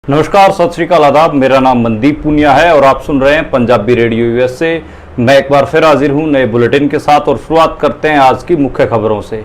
नमस्कार, सत श्री अकाल, आदाब। मेरा नाम मनदीप पुनिया है और आप सुन रहे हैं पंजाबी रेडियो यूएस से। मैं एक बार फिर हाजिर हूं नए बुलेटिन के साथ और शुरुआत करते हैं आज की मुख्य खबरों से।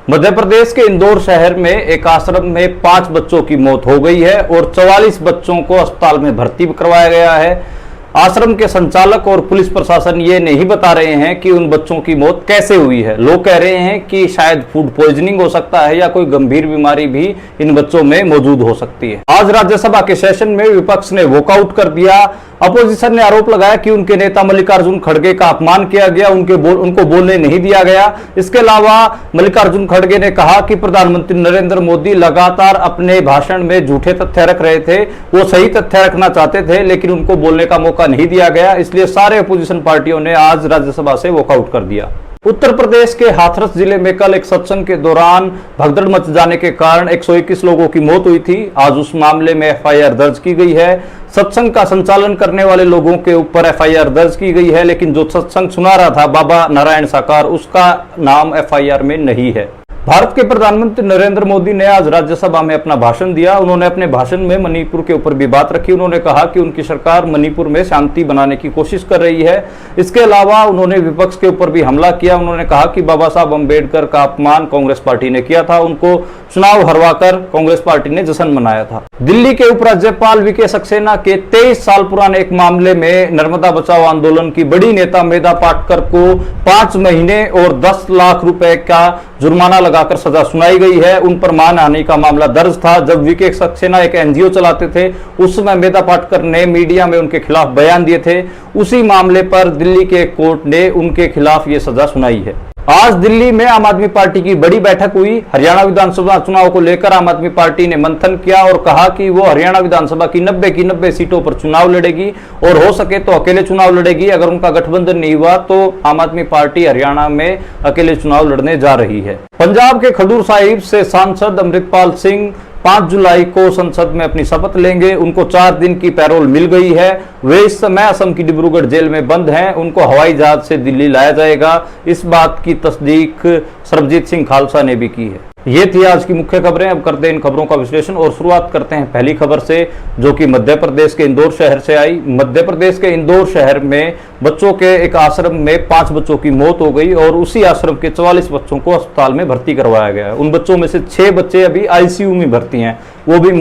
मध्य प्रदेश के इंदौर शहर में एक आश्रम में 5 बच्चों की मौत हो गई है और 44 बच्चों को अस्पताल में भर्ती करवाया गया है। आश्रम के संचालक और पुलिस प्रशासन ये नहीं बता रहे हैं कि उन बच्चों की मौत कैसे हुई है। लोग कह रहे हैं कि शायद फूड पॉइजनिंग हो सकता है या कोई गंभीर बीमारी भी इन बच्चों में मौजूद हो सकती है। आज राज्यसभा के सेशन में विपक्ष ने वॉकआउट कर दिया। अपोजिशन ने आरोप लगाया कि उनके नेता मल्लिकार्जुन खड़गे का अपमान किया गया, उनको बोलने नहीं दिया गया। इसके अलावा मल्लिकार्जुन खड़गे ने कहा कि प्रधानमंत्री नरेंद्र मोदी लगातार अपने भाषण में झूठे तथ्य रख रहे थे। वो सही तथ्य रखना चाहते थे लेकिन उनको बोलने का मौका नहीं दिया गया, इसलिए सारे अपोजिशन पार्टियों ने आज राज्यसभा से वॉकआउट कर दिया। उत्तर प्रदेश के हाथरस जिले में कल एक सत्संग के दौरान भगदड़ मच जाने के कारण 121 लोगों की मौत हुई थी। आज उस मामले में एफआईआर दर्ज की गई है। सत्संग का संचालन करने वाले लोगों के ऊपर एफआईआर दर्ज की गई है, लेकिन जो सत्संग सुना रहा था बाबा नारायण साकार, उसका नाम एफआईआर में नहीं है। भारत के प्रधानमंत्री नरेंद्र मोदी ने आज राज्यसभा में अपना भाषण दिया। उन्होंने अपने भाषण में मणिपुर के ऊपर भी बात रखी। उन्होंने कहा कि उनकी सरकार मणिपुर में शांति बनाने की कोशिश कर रही है। इसके अलावा उन्होंने विपक्ष के ऊपर भी हमला किया। उन्होंने कहा कि बाबा साहब अम्बेडकर का अपमान कांग्रेस पार्टी ने किया था, उनको चुनाव हरवाकर कांग्रेस पार्टी ने जश्न मनाया था। दिल्ली के उपराज्यपाल वीके सक्सेना के 23 साल पुराने एक मामले में नर्मदा बचाओ आंदोलन की बड़ी नेता मेधा पाटकर को 5 महीने और 10 लाख रुपए का जुर्माना लगाकर सजा सुनाई गई है। उन पर मानहानि का मामला दर्ज था। जब वीके सक्सेना एक एनजीओ चलाते थे उस समय मेधा पाटकर ने मीडिया में उनके खिलाफ बयान दिए थे। उसी मामले पर दिल्ली के कोर्ट ने उनके खिलाफ ये सजा सुनाई है। आज दिल्ली में आम आदमी पार्टी की बड़ी बैठक हुई। हरियाणा विधानसभा चुनाव को लेकर आम आदमी पार्टी ने मंथन किया और कहा कि वो हरियाणा विधानसभा की 90 की 90 सीटों पर चुनाव लड़ेगी और हो सके तो अकेले चुनाव लड़ेगी। अगर उनका गठबंधन नहीं हुआ तो आम आदमी पार्टी हरियाणा में अकेले चुनाव लड़ने जा रही है। पंजाब के खडूर साहिब से सांसद अमृतपाल सिंह 5 जुलाई को संसद में अपनी शपथ लेंगे। उनको 4 दिन की पैरोल मिल गई है। वे इस समय असम की डिब्रूगढ़ जेल में बंद हैं। उनको हवाई जहाज से दिल्ली लाया जाएगा। इस बात की तस्दीक सरबजीत सिंह खालसा ने भी की है। ये थी आज की मुख्य खबरें। अब करते हैं इन खबरों का विश्लेषण और शुरुआत करते हैं पहली खबर से, जो कि मध्य प्रदेश के इंदौर शहर से आई। मध्य प्रदेश के इंदौर शहर में बच्चों के एक आश्रम में 5 बच्चों की मौत हो गई और उसी आश्रम के 44 बच्चों को अस्पताल में भर्ती करवाया गया है। उन बच्चों में से 6 बच्चे अभी आईसीयू में भर्ती हैं। वो भी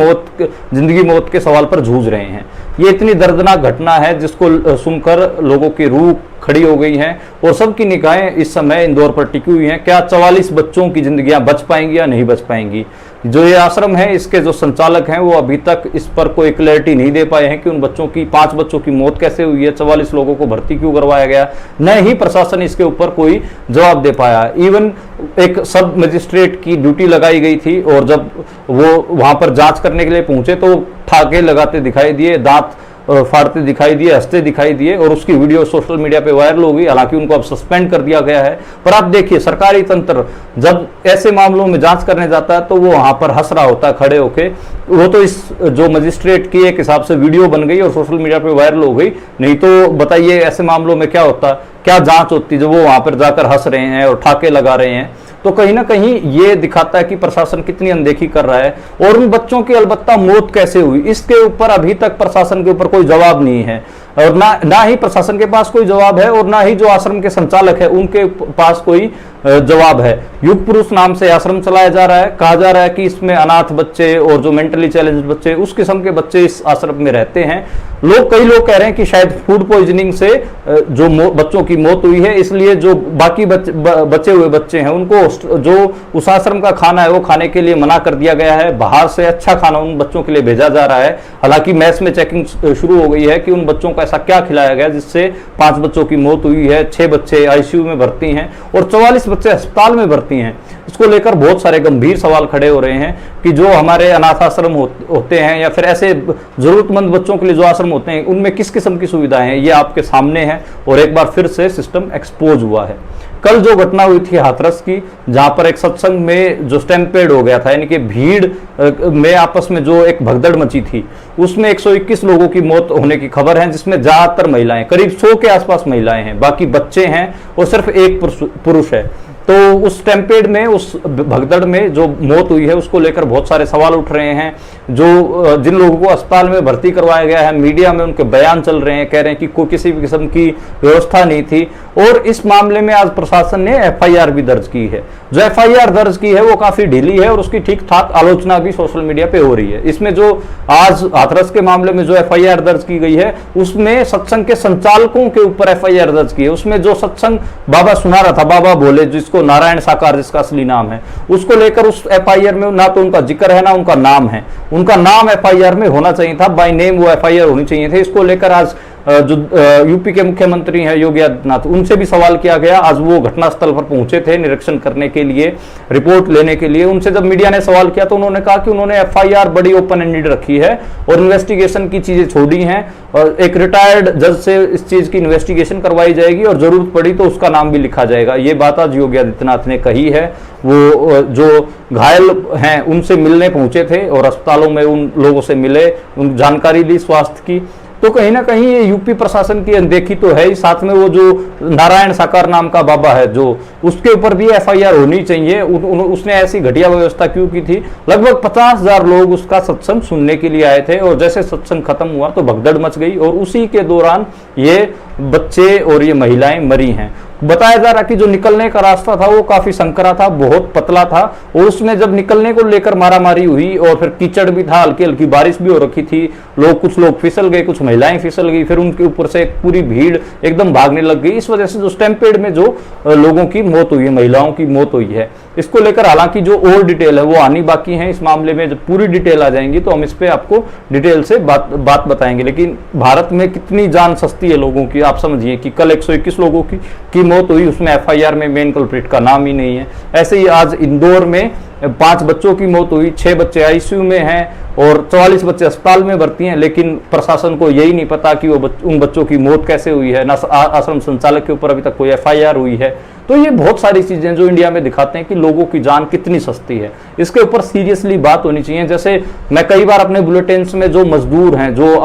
जिंदगी मौत के सवाल पर जूझ रहे हैं। ये इतनी दर्दनाक घटना है जिसको सुनकर लोगों की रूह खड़ी हो गई हैं और सबकी निगाहें इस समय इंदौर पर टिकी हुई हैं। क्या 44 बच्चों की जिंदगियां बच पाएंगी या नहीं बच पाएंगी? जो ये आश्रम है, इसके जो संचालक हैं वो अभी तक इस पर कोई क्लैरिटी नहीं दे पाए हैं कि उन बच्चों की 5 बच्चों की मौत कैसे हुई है, 44 लोगों को भर्ती क्यों करवाया गया। न ही प्रशासन इसके ऊपर कोई जवाब दे पाया। इवन एक सब मजिस्ट्रेट की ड्यूटी लगाई गई थी और जब वो वहां पर जांच करने के लिए पहुंचे तो ठाके लगाते दिखाई दिए, दांत फाड़ते दिखाई दिए, हंसते दिखाई दिए और उसकी वीडियो सोशल मीडिया पे वायरल हो गई। हालांकि उनको अब सस्पेंड कर दिया गया है। पर आप देखिए, सरकारी तंत्र जब ऐसे मामलों में जांच करने जाता है तो वो वहां पर हंस रहा होता है खड़े होके। वो तो इस जो मजिस्ट्रेट की एक हिसाब से वीडियो बन गई और सोशल मीडिया पे वायरल हो गई। नहीं तो बताइए ऐसे मामलों में क्या होता, क्या जांच होती जब वो वहां पर जाकर हंस रहे हैं और ठाके लगा रहे हैं। तो कहीं ना कहीं ये दिखाता है कि प्रशासन कितनी अनदेखी कर रहा है। और उन बच्चों की अलबत्ता मौत कैसे हुई, इसके ऊपर अभी तक प्रशासन के ऊपर कोई जवाब नहीं है और ना ही प्रशासन के पास कोई जवाब है और ना ही जो आश्रम के संचालक है उनके पास कोई जवाब है। युग पुरुष नाम से आश्रम चलाया जा रहा है। कहा जा रहा है कि इसमें अनाथ बच्चे और जो मेंटली चैलेंज्ड बच्चे, उस किस्म के बच्चे इस आश्रम में रहते हैं। कई लोग कह रहे हैं कि शायद फूड पॉइजनिंग से जो बच्चों की मौत हुई है, इसलिए जो बाकी बचे हुए बच्चे हैं उनको जो उस आश्रम का खाना है वो खाने के लिए मना कर दिया गया है। बाहर से अच्छा खाना उन बच्चों के लिए भेजा जा रहा है। हालांकि मैस में चेकिंग शुरू हो गई है कि उन बच्चों को ऐसा क्या खिलाया गया जिससे 5 बच्चों की मौत हुई है, 6 बच्चे आईसीयू में भर्ती हैं और 44 बच्चे अस्पताल में भर्ती हैं। इसको लेकर बहुत सारे गंभीर सवाल खड़े हो रहे हैं कि जो हमारे अनाथ आश्रम होते हैं या फिर ऐसे जरूरतमंद बच्चों के लिए जो आश्रम होते हैं उनमें किस किस्म की सुविधाएं हैं, ये आपके सामने है और एक बार फिर से सिस्टम एक्सपोज हुआ है। कल जो घटना हुई थी हाथरस की, जहां पर एक सत्संग में जो स्टैम्पेड हो गया था, यानी कि भीड़ में आपस में जो एक भगदड़ मची थी, उसमें 121 लोगों की मौत होने की खबर है, जिसमें ज्यादातर महिलाएं, करीब 100 के आसपास महिलाएं हैं, बाकी बच्चे हैं और सिर्फ एक पुरुष है। तो उस स्टैम्पेड में, उस भगदड़ में जो मौत हुई है उसको लेकर बहुत सारे सवाल उठ रहे हैं। जो जिन लोगों को अस्पताल में भर्ती करवाया गया है, मीडिया में उनके बयान चल रहे हैं, कह रहे हैं कि कोई किसी भी किस्म की व्यवस्था नहीं थी। और इस मामले में आज प्रशासन ने एफआईआर भी दर्ज की है। जो एफआईआर दर्ज की है वो काफी ढीली है और उसकी ठीक ठाक आलोचना भी सोशल मीडिया पे हो रही है। इसमें जो आज हाथरस के मामले में जो एफआईआर दर्ज की गई है, उसमें सत्संग के संचालकों के ऊपर एफआईआर दर्ज की है। उसमें जो सत्संग बाबा सुना रहा था, बाबा भोले, जिसको नारायण साकार जिसका असली नाम है, उसको लेकर उस एफआईआर में ना तो उनका जिक्र है ना उनका नाम है। उनका नाम एफआईआर में होना चाहिए था, बाय नेम वो एफआईआर होनी चाहिए थी। इसको लेकर आज जो यूपी के मुख्यमंत्री हैं योगी आदित्यनाथ, उनसे भी सवाल किया गया। आज वो घटनास्थल पर पहुंचे थे निरीक्षण करने के लिए, रिपोर्ट लेने के लिए। उनसे जब मीडिया ने सवाल किया तो उन्होंने कहा कि उन्होंने एफआईआर बड़ी ओपन एंडेड रखी है और इन्वेस्टिगेशन की चीजें छोड़ी हैं और एक रिटायर्ड जज से इस चीज की इन्वेस्टिगेशन करवाई जाएगी और जरूरत पड़ी तो उसका नाम भी लिखा जाएगा। ये बात आज योगी आदित्यनाथ ने कही है। वो जो घायल हैं उनसे मिलने पहुंचे थे और अस्पतालों में उन लोगों से मिले, उन जानकारी ली स्वास्थ्य की। तो कहीं ना कहीं ये यूपी प्रशासन की अनदेखी तो है ही, साथ में वो जो नारायण साकार नाम का बाबा है जो, उसके ऊपर भी एफआईआर होनी चाहिए। उसने ऐसी घटिया व्यवस्था क्यों की थी? लगभग 50,000 लोग उसका सत्संग सुनने के लिए आए थे और जैसे सत्संग खत्म हुआ तो भगदड़ मच गई और उसी के दौरान ये बच्चे और ये महिलाएं मरी हैं। बताया जा रहा कि जो निकलने का रास्ता था वो काफी संकरा था, बहुत पतला था और उसमें जब निकलने को लेकर मारामारी हुई और फिर कीचड़ भी था, हल्की हल्की बारिश भी हो रखी थी, कुछ लोग फिसल गए, कुछ महिलाएं फिसल गई, फिर उनके ऊपर से पूरी भीड़ एकदम भागने लग गई। इस वजह से जो स्टैम्पेड में जो लोगों की मौत हुई है, महिलाओं की मौत हुई है, इसको लेकर हालांकि जो और डिटेल है वो आनी बाकी है। इस मामले में जब पूरी डिटेल आ जाएंगी तो हम इस पे आपको डिटेल से बात बताएंगे। लेकिन भारत में कितनी जान सस्ती है लोगों की, आप समझिए कि कल 121 लोगों की मौत हुई, उसमें एफआईआर में मेन कल्प्रिट का नाम ही नहीं है। ऐसे ही आज इंदौर में 5 बच्चों की मौत हुई, 6 बच्चे आईसीयू में हैं और 44 बच्चे अस्पताल में भर्ती हैं। लेकिन प्रशासन को यही नहीं पता कि उन बच्चों की मौत कैसे हुई है, ना आश्रम संचालक के ऊपर अभी तक कोई एफआईआर हुई है। तो ये बहुत सारी चीजें जो इंडिया में दिखाते हैं कि लोगों की जान कितनी सस्ती है, इसके ऊपर सीरियसली बात होनी चाहिए। जैसे मैं कई बार अपने बुलेटिन्स में जो मजदूर हैं, जो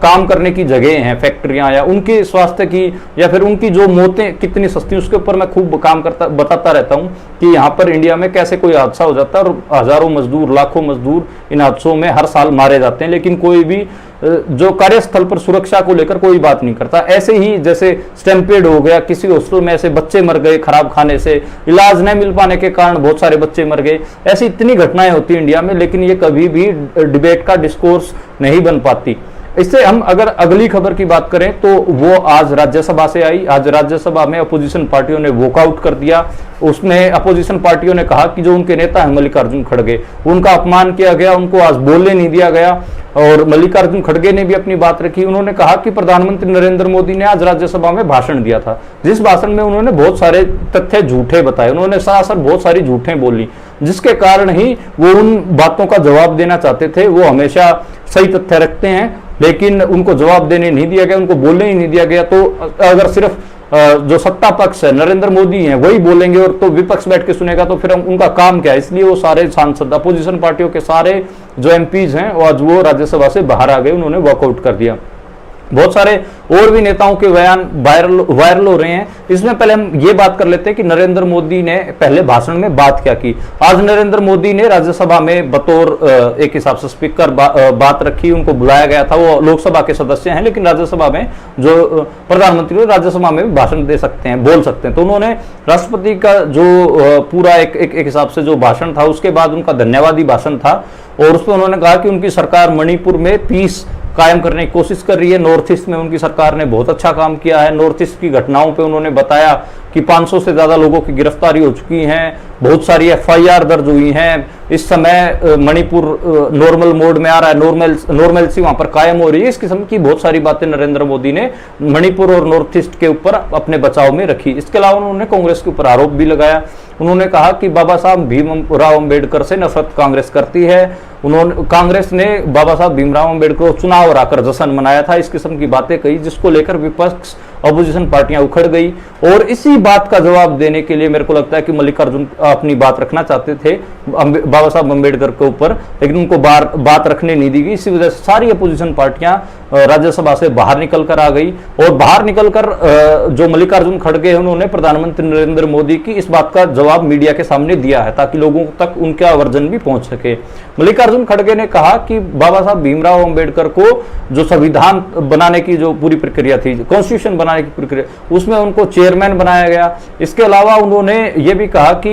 काम करने की जगह हैं, फैक्ट्रियां, या उनके स्वास्थ्य की या फिर उनकी जो मौतें कितनी सस्ती, उसके ऊपर मैं खूब काम बताता रहता हूं कि यहाँ पर इंडिया में कैसे कोई हादसा हो जाता है और हजारों मजदूर, लाखों मजदूर इन हादसों में हर साल मारे जाते हैं, लेकिन कोई भी जो कार्यस्थल पर सुरक्षा को लेकर कोई बात नहीं करता। ऐसे ही जैसे स्टैम्पेड हो गया, किसी हॉस्पिटल में ऐसे बच्चे मर गए खराब खाने से, इलाज नहीं मिल पाने के कारण बहुत सारे बच्चे मर गए। ऐसी इतनी घटनाएं होती हैं इंडिया में, लेकिन ये कभी भी डिबेट का डिस्कोर्स नहीं बन पाती। इससे हम अगर अगली खबर की बात करें तो वो आज राज्यसभा से आई। आज राज्यसभा में अपोजिशन पार्टियों ने वॉकआउट कर दिया। उसमें अपोजिशन पार्टियों ने कहा कि जो उनके नेता हैं मल्लिकार्जुन खड़गे, उनका अपमान किया गया, उनको आज बोलने नहीं दिया गया। और मल्लिकार्जुन खड़गे ने भी अपनी बात रखी। उन्होंने कहा कि प्रधानमंत्री नरेंद्र मोदी ने आज राज्यसभा में भाषण दिया था, जिस भाषण में उन्होंने बहुत सारे तथ्य झूठे बताए, उन्होंने सरासर बहुत सारी झूठें बोली, जिसके कारण ही वो उन बातों का जवाब देना चाहते थे। वो हमेशा सही तथ्य रखते हैं, लेकिन उनको जवाब देने नहीं दिया गया, उनको बोलने ही नहीं दिया गया। तो अगर सिर्फ जो सत्ता पक्ष है, नरेंद्र मोदी हैं, वही बोलेंगे और तो विपक्ष बैठ के सुनेगा तो फिर उनका काम क्या है? इसलिए वो सारे सांसद, अपोजिशन पार्टियों के सारे जो एमपीज हैं, आज वो राज्यसभा से बाहर आ गए, उन्होंने वॉकआउट कर दिया। बहुत सारे और भी नेताओं के बयान वायरल हो रहे हैं। इसमें पहले हम ये बात कर लेते हैं कि नरेंद्र मोदी ने पहले भाषण में बात क्या की। आज नरेंद्र मोदी ने राज्यसभा में बतौर एक हिसाब से स्पीकर बात रखी, उनको बुलाया गया था। वो लोकसभा के सदस्य हैं, लेकिन राज्यसभा में जो प्रधानमंत्री राज्यसभा में भाषण दे सकते हैं, बोल सकते हैं। तो उन्होंने राष्ट्रपति का जो पूरा एक हिसाब से जो भाषण था, उसके बाद उनका धन्यवादी भाषण था और उसमें उन्होंने कहा कि उनकी सरकार मणिपुर में पीस कायम करने की कोशिश कर रही है। नॉर्थ ईस्ट में उनकी सरकार ने बहुत अच्छा काम किया है। नॉर्थ ईस्ट की घटनाओं पे उन्होंने बताया कि 500 से ज्यादा लोगों की गिरफ्तारी हो चुकी हैं, बहुत सारी एफआईआर दर्ज हुई हैं। इस समय मणिपुर नॉर्मल मोड में आ रहा है, नॉर्मलसी वहां पर कायम हो रही है। इस किस्म की बहुत सारी बातें नरेंद्र मोदी ने मणिपुर और नॉर्थ ईस्ट के ऊपर अपने बचाव में रखी। इसके अलावा उन्होंने कांग्रेस के ऊपर आरोप भी लगाया। उन्होंने कहा कि बाबा साहब भीमराव अंबेडकर से नफरत कांग्रेस करती है। कांग्रेस ने बाबा साहब भीमराव अंबेडकर को चुनाव हराकर जश्न मनाया था। इस किस्म की बातें कही, जिसको लेकर विपक्ष, अपोजिशन पार्टियां उखड़ गई। और इसी बात का जवाब देने के लिए मेरे को लगता है कि मल्लिकार्जुन अपनी बात रखना चाहते थे बाबा साहब अंबेडकर के ऊपर, लेकिन उनको बात रखने नहीं दी गई। इसी वजह से सारी अपोजिशन पार्टियां राज्यसभा से बाहर निकल कर आ गई। और बाहर निकलकर जो मल्लिकार्जुन खड़गे हैं, उन्होंने प्रधानमंत्री नरेंद्र मोदी की इस बात का जवाब मीडिया के सामने दिया है, ताकि लोगों तक उनका वर्जन भी पहुंच सके। मल्लिकार्जुन मल्लिकार्जुन खड़गे ने कहा कि बाबा साहब भीमराव अंबेडकर को जो संविधान बनाने की जो पूरी प्रक्रिया थी, कॉन्स्टिट्यूशन बनाने की प्रक्रिया, उसमें उनको चेयरमैन बनाया गया। इसके अलावा उन्होंने ये भी कहा कि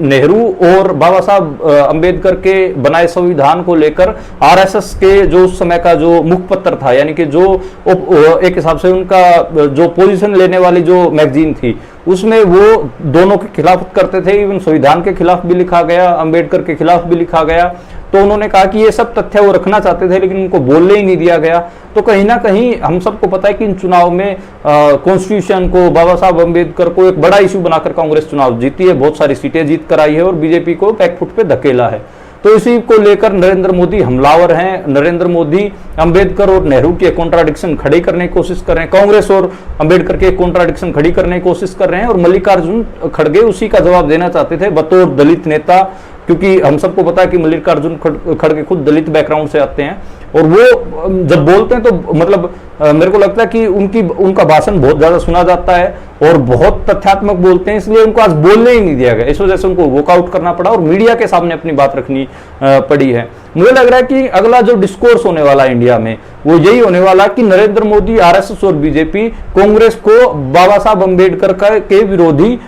नेहरू और बाबा साहब अंबेडकर के बनाए संविधान को लेकर आरएसएस के जो उस समय का जो मुखपत्र था, यानी कि जो एक हिसाब से उनका जो पोजीशन लेने वाली जो मैगजीन थी, उसमें वो दोनों के खिलाफ करते थे। इवन संविधान के खिलाफ भी लिखा गया, अंबेडकर के खिलाफ भी लिखा गया। तो उन्होंने कहा कि ये सब तथ्य वो रखना चाहते थे, लेकिन उनको बोलने ही नहीं दिया गया। तो कहीं ना कहीं हम सबको पता है कि इन चुनाव में कॉन्स्टिट्यूशन को, बाबा साहब अंबेडकर को एक बड़ा इशू बनाकर कांग्रेस चुनाव जीती है, बहुत सारी सीटें जीत कर आई है और बीजेपी को बैकफुट पे धकेला है। तो इसी को लेकर नरेंद्र मोदी हमलावर हैं। नरेंद्र मोदी अंबेडकर और नेहरू की कॉन्ट्राडिक्शन खड़ी करने की कोशिश कर रहे हैं, कांग्रेस और अंबेडकर के कॉन्ट्राडिक्शन खड़ी करने की कोशिश कर रहे हैं। और मल्लिकार्जुन खड़गे उसी का जवाब देना चाहते थे बतौर दलित नेता, क्योंकि हम सबको पता है कि मल्लिकार्जुन खड़गे खुद दलित बैकग्राउंड से आते हैं और वो जब बोलते हैं तो मतलब मेरे को लगता है कि उनका भाषण बहुत ज्यादा सुना जाता है और बहुत तथ्यात्मक बोलते हैं, इसलिए उनको आज बोलने ही नहीं दिया गया। इस वजह से उनको वॉकआउट करना पड़ा और मीडिया के सामने अपनी बात रखनी पड़ी है। मुझे लग रहा है कि अगला जो डिस्कोर्स होने वाला है इंडिया में वो यही होने वाला कि नरेंद्र मोदी, आरएसएस और बीजेपी कांग्रेस को बाबा साहब अंबेडकर के विरोधी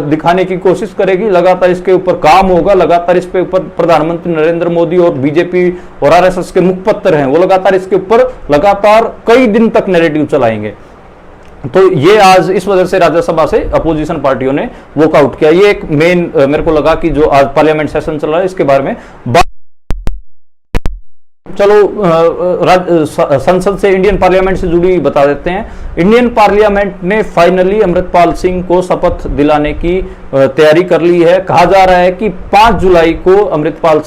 दिखाने की कोशिश करेगी। लगातार इसके ऊपर काम होगा, लगातार इस पे ऊपर प्रधानमंत्री नरेंद्र मोदी और बीजेपी और आरएसएस के मुखपत्र हैं, वो लगातार इसके ऊपर लगातार कई दिन तक नैरेटिव चलाएंगे। तो ये आज इस वजह से राज्यसभा से अपोजिशन पार्टियों ने वॉकआउट किया। ये एक मेन मेरे को लगा कि जो आज पार्लियामेंट सेशन चल रहा है इसके बारे में चलो संसद से, इंडियन पार्लियामेंट से जुड़ी बता देते हैं। इंडियन पार्लियामेंट ने फाइनली अमृतपाल सिंह को शपथ दिलाने की तैयारी कर ली है। कहा जा रहा है कि 5 जुलाई को अमृतपाल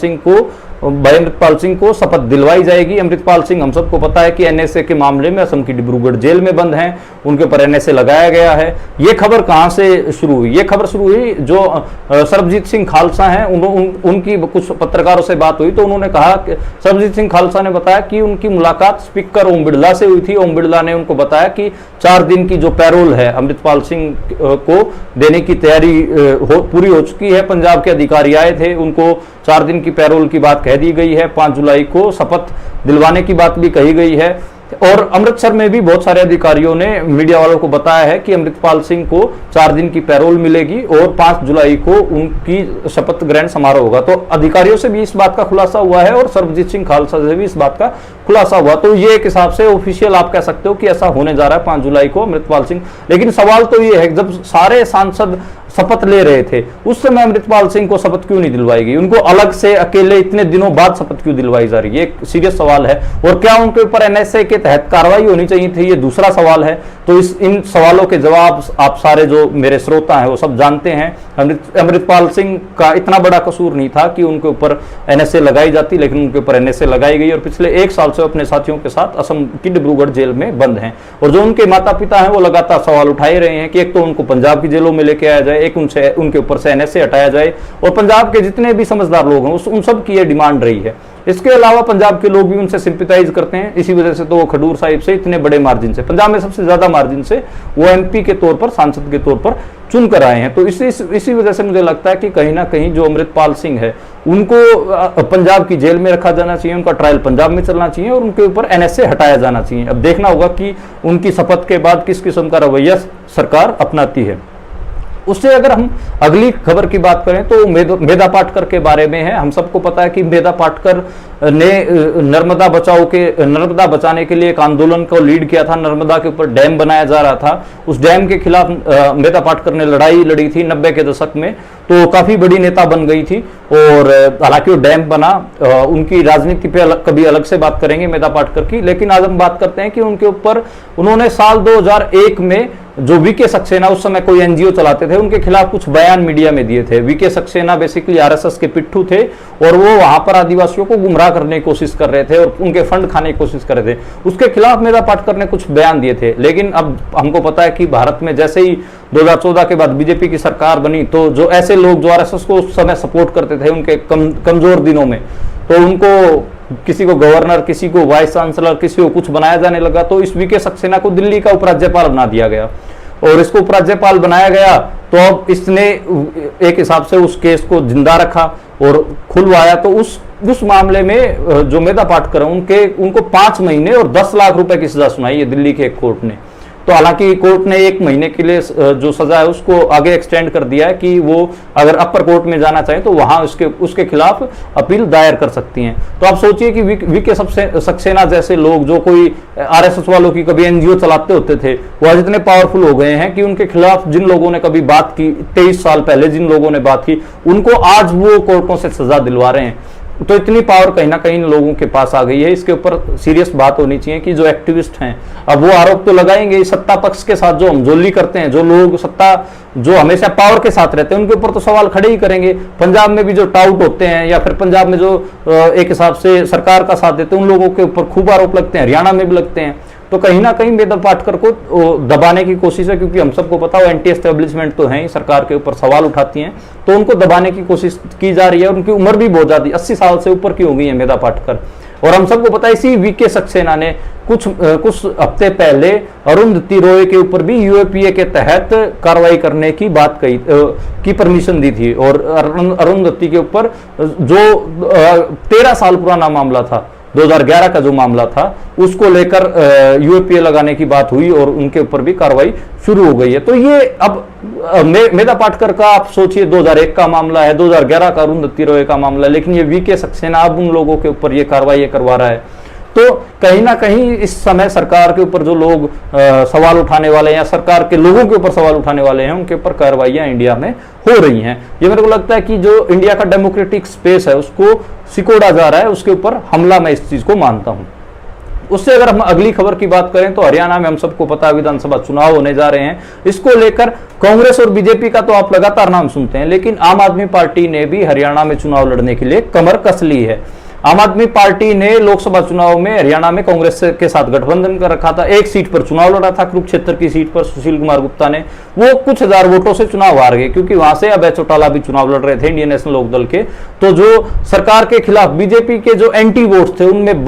सिंह को शपथ दिलवाई जाएगी। अमृतपाल सिंह हम सबको पता है कि एनएसए के मामले में असम की डिब्रूगढ़ जेल में बंद हैं, उनके ऊपर एनएसए लगाया गया है। ये खबर कहां से शुरू हुई? ये खबर शुरू हुई जो सरबजीत सिंह खालसा हैं, उनकी कुछ पत्रकारों से बात हुई तो उन्होंने कहा कि सरबजीत सिंह खालसा ने बताया कि उनकी मुलाकात स्पीकर ओम बिड़ला से हुई थी। ओम बिड़ला ने उनको बताया कि 4 दिन की जो पैरोल है अमृतपाल सिंह को देने की तैयारी पूरी हो चुकी है। पंजाब के अधिकारी आए थे, उनको 4 दिन की पैरोल की बात कह दी गई है। 5 जुलाई को शपथ दिलवाने की बात भी कही गई है। और अमृतसर में भी बहुत सारे अधिकारियों ने मीडिया वालों को बताया है कि अमृतपाल सिंह को 4 दिन की पैरोल मिलेगी और 5 जुलाई को उनकी शपथ ग्रहण समारोह होगा। तो अधिकारियों से भी इस बात का खुलासा हुआ है और सरबजीत सिंह खालसा से भी इस बात का खुलासा हुआ। तो ये एक हिसाब से ऑफिशियल आप कह सकते हो कि ऐसा होने जा रहा है 5 जुलाई को अमृतपाल सिंह। लेकिन सवाल तो ये है, जब सारे सांसद शपथ ले रहे थे उस समय अमृतपाल सिंह को शपथ क्यों नहीं दिलवाई गई? उनको अलग से अकेले इतने दिनों बाद शपथ क्यों दिलवाई जा रही है? एक सीरियस सवाल है। और क्या उनके ऊपर एनएसए के तहत कार्रवाई होनी चाहिए थी? ये दूसरा सवाल है। तो इन सवालों के जवाब आप सारे जो मेरे श्रोता हैं वो सब जानते हैं। अमृतपाल सिंह का इतना बड़ा कसूर नहीं था कि उनके ऊपर एनएसए लगाई जाती, लेकिन उनके ऊपर एनएसए लगाई गई और पिछले 1 साल से अपने साथियों के साथ असम की डिब्रूगढ़ जेल में बंद हैं। और जो उनके माता पिता हैं वो लगातार सवाल उठाए रहे हैं कि एक तो उनको पंजाब की जेलों में लेके आया जाए, एक उनके ऊपर से एनएसए हटाया जाए और पंजाब के जितने भी समझदार लोग हैं उन सब की ये डिमांड रही है। इसके अलावा पंजाब के लोग भी उनसे सिंपैथाइज करते हैं, इसी वजह से तो वो खडूर साहिब से इतने बड़े मार्जिन से, पंजाब में सबसे ज्यादा मार्जिन से वो एमपी के तौर पर, सांसद के तौर पर चुन कर आए हैं। तो इसी वजह से मुझे लगता है कि कहीं ना कहीं जो अमृतपाल सिंह है उनको पंजाब की जेल में रखा जाना चाहिए, उनका ट्रायल पंजाब में चलना चाहिए और उनके ऊपर एनएसए हटाया जाना चाहिए। अब देखना होगा कि उनकी शपथ के बाद किस किस्म का रवैया सरकार अपनाती है। उससे अगर हम अगली खबर की बात करें तो मेधा पाटकर के बारे में है। हम सबको पता है कि मेधा पाटकर ने नर्मदा बचाने के लिए एक आंदोलन को लीड किया था। नर्मदा के ऊपर डैम बनाया जा रहा था, उस डैम के खिलाफ मेधा पाटकर ने लड़ाई लड़ी थी 90 के दशक में, तो काफी बड़ी नेता बन गई थी। और हालांकि वो डैम बना, उनकी राजनीति पे कभी अलग से बात करेंगे मेधा पाटकर की। लेकिन आज हम बात करते हैं कि उनके ऊपर उन्होंने साल 2001 में जो वीके सक्सेना उस समय कोई एनजीओ चलाते थे, उनके खिलाफ कुछ बयान मीडिया में दिए थे। वीके सक्सेना बेसिकली आरएसएस के पिट्ठू थे और वो वहां पर आदिवासियों को गुमराह करने की कोशिश कर रहे थे और उनके फंड खाने की कोशिश कर रहे थे। उसके खिलाफ मेधा पाटकर ने कुछ बयान दिए थे। लेकिन अब हमको पता है कि भारत में जैसे ही 2014 के बाद बीजेपी की सरकार बनी तो जो ऐसे लोग जो आरएसएस को उस समय सपोर्ट करते थे उनके कमजोर दिनों में, तो उनको किसी को गवर्नर, किसी को वाइस चांसलर, किसी को कुछ बनाया जाने लगा। तो इस वीके सक्सेना को दिल्ली का उपराज्यपाल बना दिया गया और इसको उपराज्यपाल बनाया गया। तो अब इसने एक हिसाब से उस केस को जिंदा रखा और खुलवाया। तो उस उस मामले में जो मेधा पाटकर है उनको 5 महीने और 10 लाख रुपए की सजा सुनाई है दिल्ली के एक कोर्ट ने। तो हालांकि कोर्ट ने 1 महीने के लिए जो सजा है उसको आगे एक्सटेंड कर दिया है कि वो अगर अपर कोर्ट में जाना चाहे तो वहां उसके खिलाफ अपील दायर कर सकती हैं। तो आप सोचिए कि वीके सक्सेना जैसे लोग जो कोई आरएसएस वालों की कभी एनजीओ चलाते होते थे, वो आज इतने पावरफुल हो गए हैं कि उनके खिलाफ जिन लोगों ने कभी बात की, 23 साल पहले जिन लोगों ने बात की, उनको आज वो कोर्टों से सजा दिलवा रहे हैं। तो इतनी पावर कहीं ना कहीं लोगों के पास आ गई है। इसके ऊपर सीरियस बात होनी चाहिए कि जो एक्टिविस्ट हैं, अब वो आरोप तो लगाएंगे सत्ता पक्ष के साथ जो हमजोली करते हैं, जो लोग सत्ता जो हमेशा पावर के साथ रहते हैं, उनके ऊपर तो सवाल खड़े ही करेंगे। पंजाब में भी जो टाउट होते हैं या फिर पंजाब में जो एक हिसाब से सरकार का साथ देते हैं, उन लोगों के ऊपर खूब आरोप लगते हैं, हरियाणा में भी लगते हैं। तो कहीं ना कहीं मेधा पाटकर को दबाने की कोशिश है, क्योंकि हम सबको पता हो एंटी एस्टेब्लिशमेंट तो है ही, सरकार के ऊपर सवाल उठाती हैं, तो उनको दबाने की कोशिश की जा रही है। उनकी उम्र भी बहुत ज्यादा 80 साल से ऊपर की हो गई है मेधा पाटकर। और हम सबको पता है इसी वीके सक्सेना ने कुछ हफ्ते पहले अरुंधति रॉय के ऊपर भी यूएपीए के तहत कार्रवाई करने की बात कही की परमिशन दी थी। और अरुंधति के ऊपर जो 13 साल पुराना मामला था, 2011 का जो मामला था, उसको लेकर यूएपीए लगाने की बात हुई और उनके ऊपर भी कार्रवाई शुरू हो गई है। तो ये अब मेधा पाटकर का आप सोचिए 2001 का मामला है, 2011 का अरुंधति रॉय का मामला है, लेकिन ये वीके सक्सेना अब उन लोगों के ऊपर ये कार्रवाई करवा रहा है। तो कहीं ना कहीं इस समय सरकार के ऊपर जो लोग सवाल उठाने वाले हैं या सरकार के लोगों के ऊपर सवाल उठाने वाले हैं, उनके ऊपर कार्रवाइयां इंडिया में हो रही हैं। ये मेरे को लगता है कि जो इंडिया का डेमोक्रेटिक स्पेस है उसको सिकोड़ा जा रहा है, उसके ऊपर हमला मैं इस चीज को मानता हूं। उससे अगर हम अगली खबर की बात करें तो हरियाणा में हम सबको पता है विधानसभा चुनाव होने जा रहे हैं। इसको लेकर कांग्रेस और बीजेपी का तो आप लगातार नाम सुनते हैं, लेकिन आम आदमी पार्टी ने भी हरियाणा में चुनाव लड़ने के लिए कमर कस ली है। आम आदमी पार्टी ने लोकसभा चुनाव में हरियाणा में कांग्रेस के साथ गठबंधन कर रखा था। एक सीट पर चुनाव लड़ा था, कुरुक्षेत्र की सीट पर सुशील कुमार गुप्ता ने, वो कुछ हजार वोटों से चुनाव हार गए, क्योंकि वहां से अभय चौटाला भी चुनाव लड़ रहे थे इंडियन नेशनल लोकदल के। तो जो सरकार के खिलाफ बीजेपी के जो एंटी वोट थे उनमें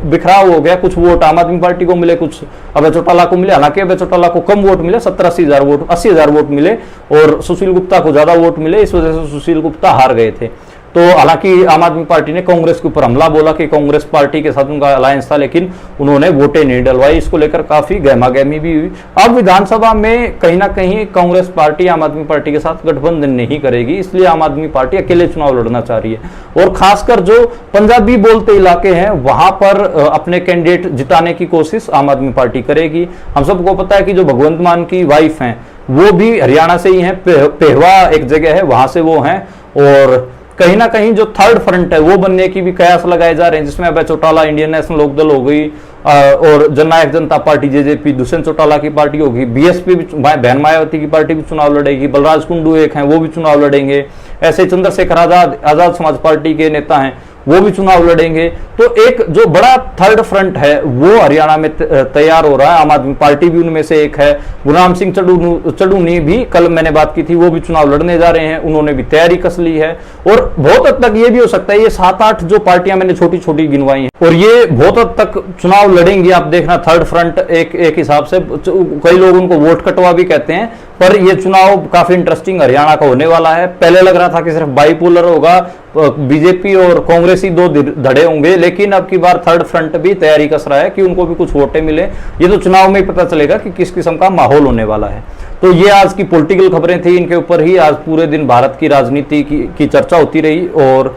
बिखराव हो गया। कुछ वोट आम आदमी पार्टी को मिले, कुछ अभय चौटाला को मिले। हालांकि अभय चौटाला को कम वोट मिले, 80 हजार वोट मिले, और सुशील गुप्ता को ज्यादा वोट मिले। इस वजह से सुशील गुप्ता हार गए थे। तो हालांकि आम आदमी पार्टी ने कांग्रेस के ऊपर हमला बोला कि कांग्रेस पार्टी के साथ उनका अलायंस था, लेकिन उन्होंने वोटें नहीं डलवाई। इसको लेकर काफी गहमागहमी भी हुई। अब विधानसभा में कहीं ना कहीं कांग्रेस पार्टी आम आदमी पार्टी के साथ गठबंधन नहीं करेगी, इसलिए आम आदमी पार्टी अकेले चुनाव लड़ना चाह रही है। और खासकर जो पंजाबी बोलते इलाके हैं वहां पर अपने कैंडिडेट जिताने की कोशिश आम आदमी पार्टी करेगी। हम सबको पता है कि जो भगवंत मान की वाइफ हैं वो भी हरियाणा से ही हैं, पेहवा एक जगह है, वहां से वो हैं। और कहीं ना कहीं जो थर्ड फ्रंट है वो बनने की भी कयास लगाए जा रहे हैं, जिसमें अभय चौटाला इंडियन नेशनल लोकदल हो गई, और जननायक जनता पार्टी जेजेपी दुष्यंत चौटाला की पार्टी होगी, बीएसपी भी बहन मायावती की पार्टी भी चुनाव लड़ेगी, बलराज कुंडू एक हैं वो भी चुनाव लड़ेंगे, ऐसे चंद्रशेखर आजाद समाज पार्टी के नेता हैं वो भी चुनाव लड़ेंगे। तो एक जो बड़ा थर्ड फ्रंट है वो हरियाणा में तैयार हो रहा है। आम आदमी पार्टी भी उनमें से एक है। गुरनाम सिंह चढ़ूनी भी, कल मैंने बात की थी, वो भी चुनाव लड़ने जा रहे हैं, उन्होंने भी तैयारी कस ली है। और बहुत हद तक ये भी हो सकता है ये 7-8 जो पार्टियां मैंने छोटी छोटी गिनवाई हैं, और ये बहुत हद तक चुनाव लड़ेंगी। आप देखना थर्ड फ्रंट एक हिसाब से, कई लोग उनको वोट कटवा भी कहते हैं, पर ये चुनाव काफी इंटरेस्टिंग हरियाणा का होने वाला है। पहले लग रहा था कि सिर्फ बाइपोलर होगा, बीजेपी और कांग्रेस ही दो धड़े होंगे, लेकिन अब की बार थर्ड फ्रंट भी तैयारी कस रहा है कि उनको भी कुछ वोटें मिले। ये तो चुनाव में ही पता चलेगा कि किस किस्म का माहौल होने वाला है। तो ये आज की पॉलिटिकल खबरें थी, इनके ऊपर ही आज पूरे दिन भारत की राजनीति की चर्चा होती रही। और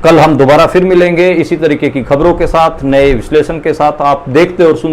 कल हम दोबारा फिर मिलेंगे इसी तरीके की खबरों के साथ, नए विश्लेषण के साथ। आप देखते और सुनते